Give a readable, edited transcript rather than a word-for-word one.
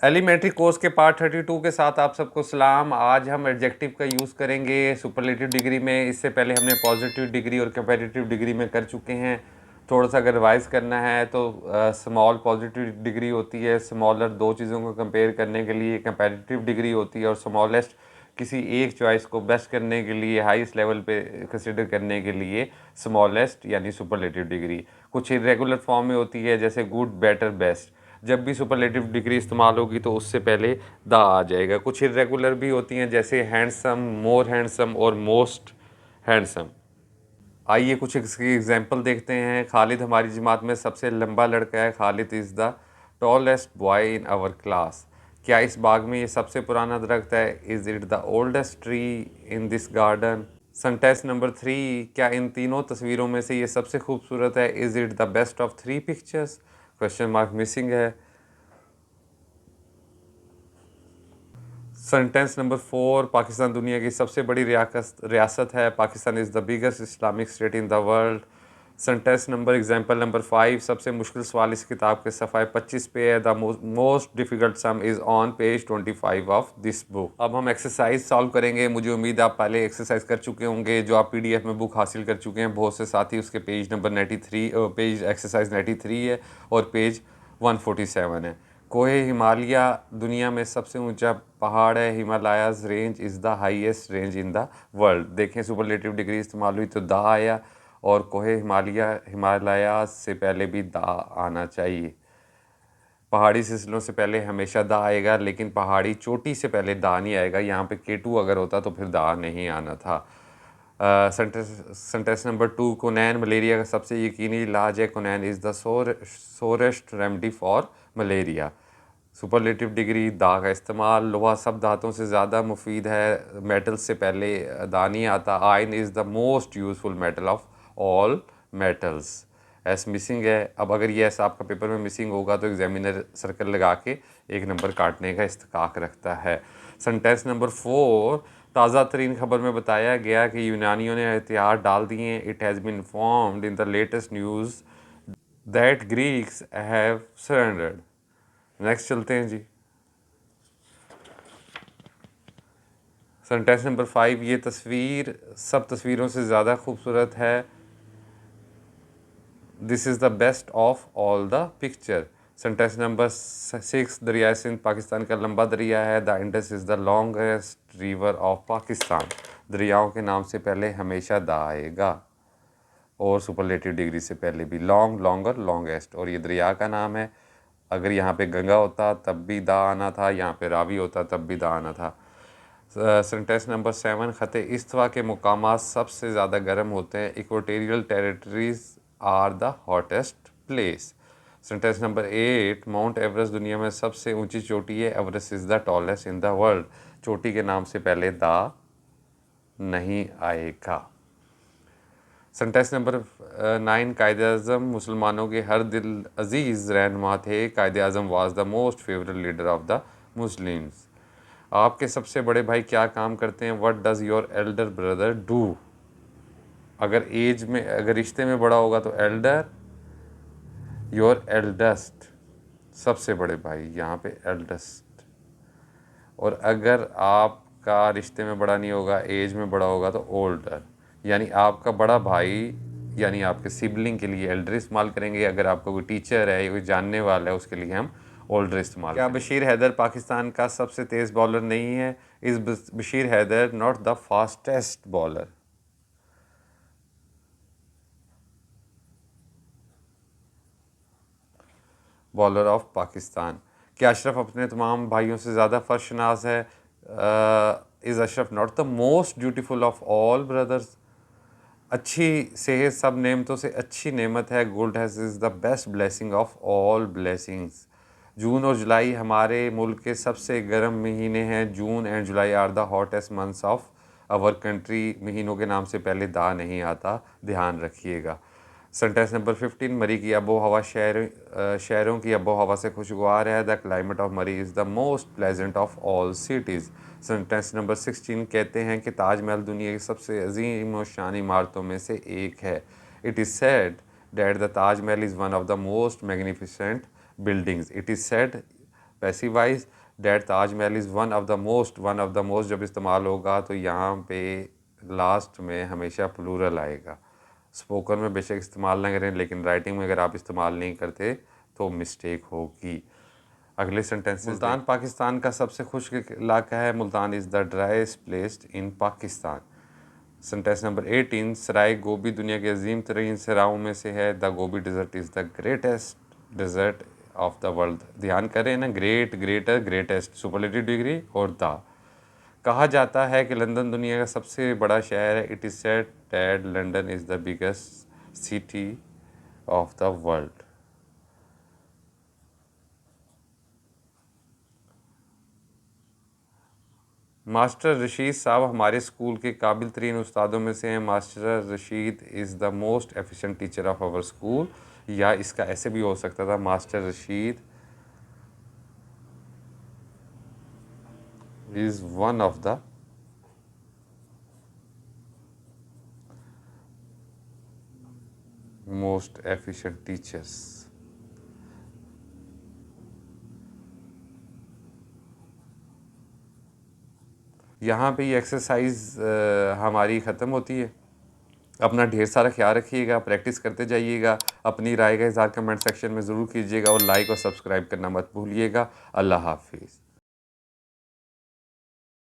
Elementary course के part 32 के साथ आप सबको सलाम। आज हम एडजेक्टिव का यूज़ करेंगे सुपरलेटिव डिग्री में। इससे पहले हमने पॉजिटिव डिग्री और कंपैरेटिव डिग्री में कर चुके हैं। थोड़ा सा अगर रिवाइज करना है तो स्मॉल पॉजिटिव डिग्री होती है, स्मॉलर दो चीज़ों को कंपेयर करने के लिए। कंपैरेटिव डिग्री होती है और स्मॉलेस्ट किसी एक चॉइस को बेस्ट करने के लिए, हाईएस्ट लेवल पे कंसिडर करने के लिए स्मॉलेस्ट यानी सुपरलेटिव डिग्री। कुछ इरेगुलर फॉर्म में होती है जैसे गुड, बेटर, बेस्ट। जब भी सुपरलेटिव डिग्री इस्तेमाल होगी तो उससे पहले द आ जाएगा। कुछ इरेगुलर भी होती हैं जैसे हैंडसम, मोर हैंडसम और मोस्ट हैंडसम। आइए कुछ इसकी एग्जांपल देखते हैं। खालिद हमारी जमात में सबसे लंबा लड़का है। Khalid is the tallest boy in our class. क्या इस बाग में ये सबसे पुराना दरख्त है? Is it the oldest tree in this garden? Sentence number 3, क्या इन तीनों तस्वीरों में से ये सबसे खूबसूरत है? Is it the best of 3 pictures? Question mark missing है। सेंटेंस नंबर 4, पाकिस्तान दुनिया की सबसे बड़ी रियासत है। Pakistan is the biggest Islamic state in the world. Sentence number example number 5, सबसे मुश्किल सवाल इस किताब के सफ़ाए 25 पे है। The most difficult some is on page 25 of this book. अब हम एक्सरसाइज सॉल्व करेंगे। मुझे उम्मीद है आप पहले एक्सरसाइज कर चुके होंगे। जो आप PDF में बुक हासिल कर चुके हैं, बहुत से साथी उसके पेज नंबर 93 पेज एक्सरसाइज 93 है और पेज 147 है। कोहे हिमालय दुनिया में सबसे ऊंचा पहाड़ है। Himalayas range is the highest range in the world. देखें सुपरलेटिव डिग्री इस्तेमाल हुई तो दा आया और कोहे हिमालयाज से पहले भी दा आना चाहिए। पहाड़ी सिलसिलों से पहले हमेशा दा आएगा, लेकिन पहाड़ी चोटी से पहले दा नहीं आएगा। यहाँ पे K2 अगर होता तो फिर दा नहीं आना था। सेंटेंस नंबर 2, कोनैन मलेरिया का सबसे यकीनी इलाज है। कोनैन is the surest remedy for malaria. Superlative degree दा का इस्तेमाल। लोहा सब धातुओं से ज़्यादा मुफीद है। मेटल से पहले दा नहीं आता। Iron is the most useful metal of all metals. S missing है। अब अगर ये एस आपका पेपर में मिसिंग होगा तो एग्जामिनर सर्कल लगा के एक नंबर काटने का इस्तकाक रखता है। सेंटेंस नंबर 4, ताज़ा तरीन खबर में बताया गया कि यूनानियों ने हथियार डाल दिए। It has been informed in the latest news that Greeks have surrendered. Next चलते हैं जी। सेंटेंस नंबर 5, ये तस्वीर सब तस्वीरों से ज़्यादा खूबसूरत है। This is the best of all the picture. Sentence number 6, दरिया सिंध पाकिस्तान का लंबा दरिया है। The Indus is the longest river of Pakistan. दरियाओं के नाम से पहले हमेशा दा आएगा और सुपरलेटिव डिग्री से पहले भी। लॉन्ग, लॉन्गर, लॉन्गेस्ट, और ये दरिया का नाम है। अगर यहाँ पे गंगा होता तब भी दा आना था, यहाँ पे रावी होता तब भी दा आना था। सेंटेंस नंबर 7, ख़त्े इस्तवा के मुकामात सबसे ज़्यादा गर्म होते हैं। Equatorial territories are the hottest place. Sentence number 8, Mount Everest दुनिया में सबसे ऊंची चोटी है। Everest is the tallest in the world. चोटी के नाम से पहले दा नहीं आएगा। सेंटेंस नंबर 9, कायद आज़म मुसलमानों के हर दिल अजीज़ रहनुमा थे। Quaid Azam was the most favourite leader of the Muslims. आपके सबसे बड़े भाई क्या काम करते हैं? What does your elder brother do? अगर एज में, अगर रिश्ते में बड़ा होगा तो एल्डर। योर एल्डेस्ट, सबसे बड़े भाई, यहाँ पे एल्डेस्ट। और अगर आपका रिश्ते में बड़ा नहीं होगा, एज में बड़ा होगा तो ओल्डर। यानी आपका बड़ा भाई यानी आपके सिबलिंग के लिए एल्डर इस्तेमाल करेंगे। अगर आपका कोई टीचर है या कोई जानने वाला है उसके लिए हम ओल्डर इस्तेमाल करेंगे। क्या बशीर हैदर पाकिस्तान का सबसे तेज़ बॉलर नहीं है? Is Bashir Haider not the fastest bowler? Bowler of Pakistan. क्या अशरफ अपने तमाम भाइयों से ज़्यादा फर्शनाज है? Is Ashraf not the most beautiful of all brothers? अच्छी सेहत सब नेमतों से अच्छी नेमत है। Good health is the best blessing of all blessings. जून और जुलाई हमारे मुल्क के सबसे गर्म महीने हैं। June and July are the hottest months of our country. महीनों के नाम से पहले दा नहीं आता, ध्यान रखिएगा। सेंटेंस नंबर 15, मरी की आबो हवा शहरों की आबो हवा से खुशगवार है। द क्लाइमेट ऑफ मरी is the most pleasant of all cities. Sentence number 16, कहते हैं कि ताजमहल दुनिया की सबसे अजीम और शान इमारतों में से एक है। It is said that the Taj Mahal is one of the most magnificent buildings. It is said passivise that Taj Mahal is one of the most जब इस्तेमाल होगा तो यहाँ पे लास्ट में हमेशा प्लूरल आएगा। स्पोकन में बेशक इस्तेमाल ना करें, लेकिन राइटिंग में अगर आप इस्तेमाल नहीं करते तो मिस्टेक होगी। अगले सेंटेंसेस, मुल्तान पाकिस्तान का सबसे खुश्क इलाका है। Multan is the driest place in Pakistan. Sentence number 18, सराय गोभी दुनिया के अजीम तरीन सराओं में से है। The Gobi desert is the greatest desert of the world. ध्यान करें ना, great, greater, greatest, superlative degree और द। कहा जाता है कि लंदन दुनिया का सबसे बड़ा शहर है। It is said that London is the biggest city of the world. Master Rashid साहब हमारे स्कूल के काबिल तरीन उस्तादों में से हैं। Master Rashid is the most efficient teacher of our school, या इसका ऐसे भी हो सकता था, master Rashid is one of the most efficient teachers. यहाँ पे ये एक्सरसाइज हमारी ख़त्म होती है। अपना ढेर सारा ख्याल रखिएगा, प्रैक्टिस करते जाइएगा। अपनी राय का इज़हार कमेंट सेक्शन में ज़रूर कीजिएगा और लाइक और सब्सक्राइब करना मत भूलिएगा। अल्लाह हाफिज़।